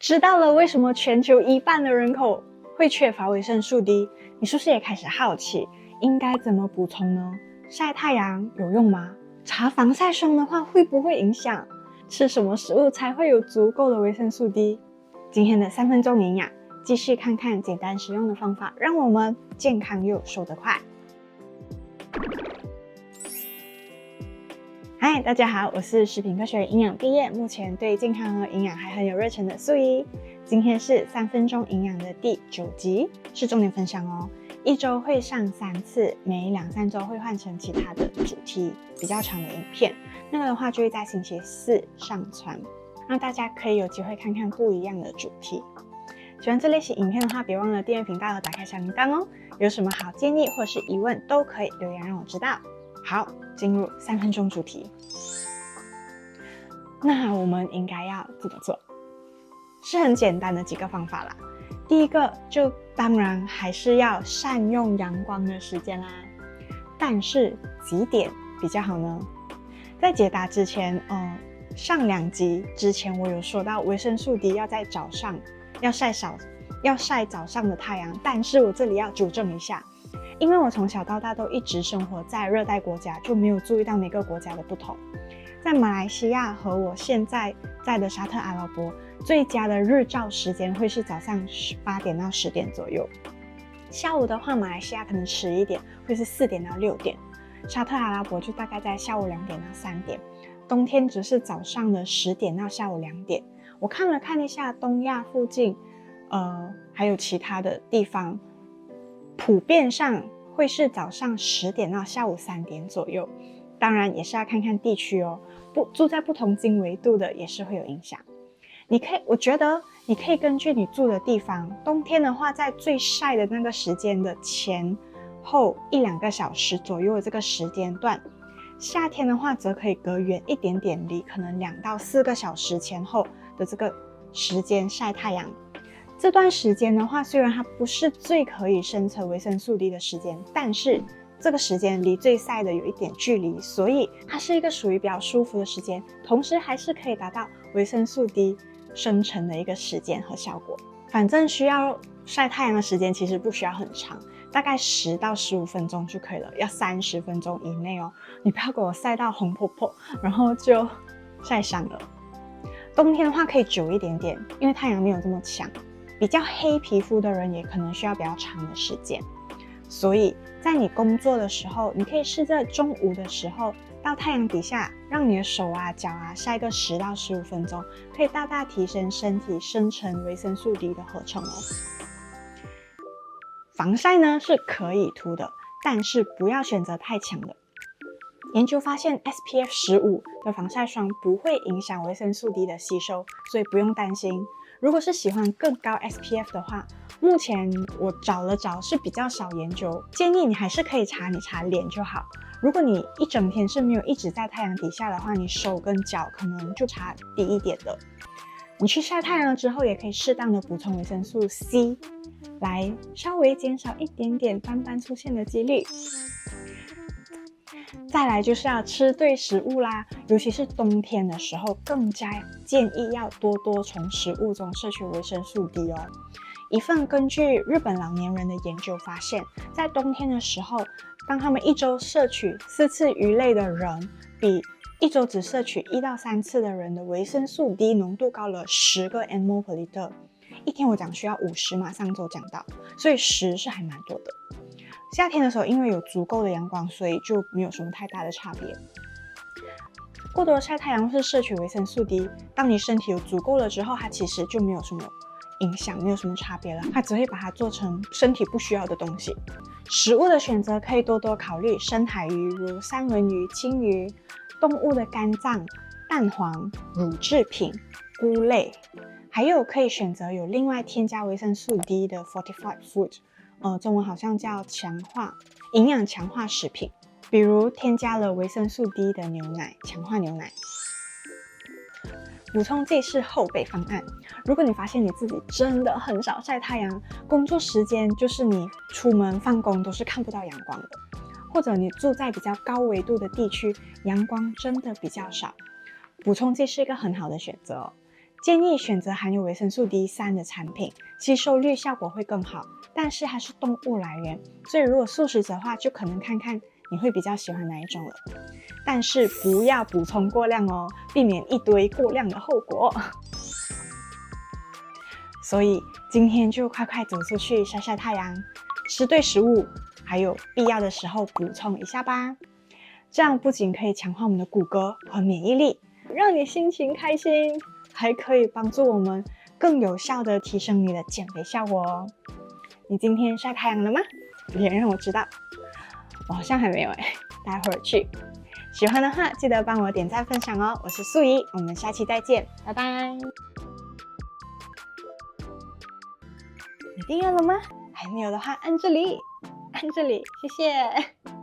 知道了为什么全球1半的人口会缺乏维生素 D， 你是不是也开始好奇应该怎么补充呢？晒太阳有用吗？擦防晒霜的话会不会影响？吃什么食物才会有足够的维生素 D？ 今天的3分钟营养，继续看看简单实用的方法，让我们健康又瘦得快。嗨，大家好，我是食品科学营养毕业，目前对健康和营养还很有热忱的素怡。今天是3分钟营养的第9集，是重点分享哦。1周会上3次，每2-3周会换成其他的主题，比较长的影片。那个的话就会在星期4上传，让大家可以有机会看看不一样的主题。喜欢这类型影片的话，别忘了订阅频道和打开小铃铛哦。有什么好建议或是疑问，都可以留言让我知道。好，进入3分钟主题。那我们应该要怎么做？是很简单的几个方法啦。第一个就当然还是要善用阳光的时间啦。但是几点比较好呢？在解答之前，上2集之前我有说到维生素 D 要在早上要晒早上的太阳，但是我这里要纠正一下。因为我从小到大都一直生活在热带国家，就没有注意到每个国家的不同。在马来西亚和我现在在的沙特阿拉伯，最佳的日照时间会是早上8点到10点左右。下午的话，马来西亚可能迟一点，会是4点到6点。沙特阿拉伯就大概在下午2点到3点。冬天只是早上的10点到下午2点。我看了看一下东亚附近，还有其他的地方，普遍上会是早上10点到下午3点左右。当然也是要看看地区哦，住在不同经纬度的也是会有影响。我觉得你可以根据你住的地方，冬天的话在最晒的那个时间的前后1-2个小时左右的这个时间段，夏天的话则可以隔远一点点，离可能2到4个小时前后的这个时间晒太阳。这段时间的话，虽然它不是最可以生成维生素 D 的时间，但是这个时间离最晒的有一点距离，所以它是一个属于比较舒服的时间，同时还是可以达到维生素 D 生成的一个时间和效果。反正需要晒太阳的时间其实不需要很长，大概10到15分钟就可以了，要30分钟以内哦。你不要给我晒到红婆婆，然后就晒伤了。冬天的话可以久一点点，因为太阳没有这么强，比较黑皮肤的人也可能需要比较长的时间。所以在你工作的时候，你可以试着中午的时候到太阳底下，让你的手啊脚啊晒个10到15分钟，可以大大提升身体生成维生素 D 的合成哦。防晒呢是可以涂的，但是不要选择太强的。研究发现 SPF 15的防晒霜不会影响维生素 D 的吸收，所以不用担心。如果是喜欢更高 SPF 的话，目前我找了找是比较少研究，建议你还是可以擦脸就好。如果你一整天是没有一直在太阳底下的话，你手跟脚可能就擦低一点的。你去晒太阳了之后，也可以适当的补充维生素 C， 来稍微减少一点点斑斑出现的几率。再来就是要吃对食物啦，尤其是冬天的时候，更加建议要多从食物中摄取维生素 D 哦。一份根据日本老年人的研究发现，在冬天的时候，当他们1周摄取4次鱼类的人，比1周只摄取1到3次的人的维生素 D 浓度高了10个 mmol/L。一天我讲需要50嘛，上周讲到，所以10是还蛮多的。夏天的时候，因为有足够的阳光，所以就没有什么太大的差别。过多的晒太阳或是摄取维生素 D， 当你身体有足够了之后，它其实就没有什么影响，没有什么差别了，它只会把它做成身体不需要的东西。食物的选择可以多考虑深海鱼，如三文鱼、青鱼，动物的肝脏、蛋黄、乳制品、菇类，还有可以选择有另外添加维生素 D 的 fortified food，中文好像叫营养强化食品，比如添加了维生素 D 的牛奶，强化牛奶。补充剂是后备方案。如果你发现你自己真的很少晒太阳，工作时间就是你出门放工都是看不到阳光的，或者你住在比较高纬度的地区，阳光真的比较少，补充剂是一个很好的选择哦。建议选择含有维生素 D3 的产品，吸收率效果会更好。但是它是动物来源，所以如果素食者的话，就可能看看你会比较喜欢哪一种了。但是不要补充过量哦，避免一堆过量的后果。所以今天就快快走出去晒晒太阳，吃对食物，还有必要的时候补充一下吧。这样不仅可以强化我们的骨骼和免疫力，让你心情开心，还可以帮助我们更有效的提升你的减肥效果哦。你今天晒太阳了吗？别让我知道。我好像还没有待会儿去。喜欢的话记得帮我点赞分享哦。我是素怡，我们下期再见，拜拜。你订阅了吗？还没有的话按这里，谢谢。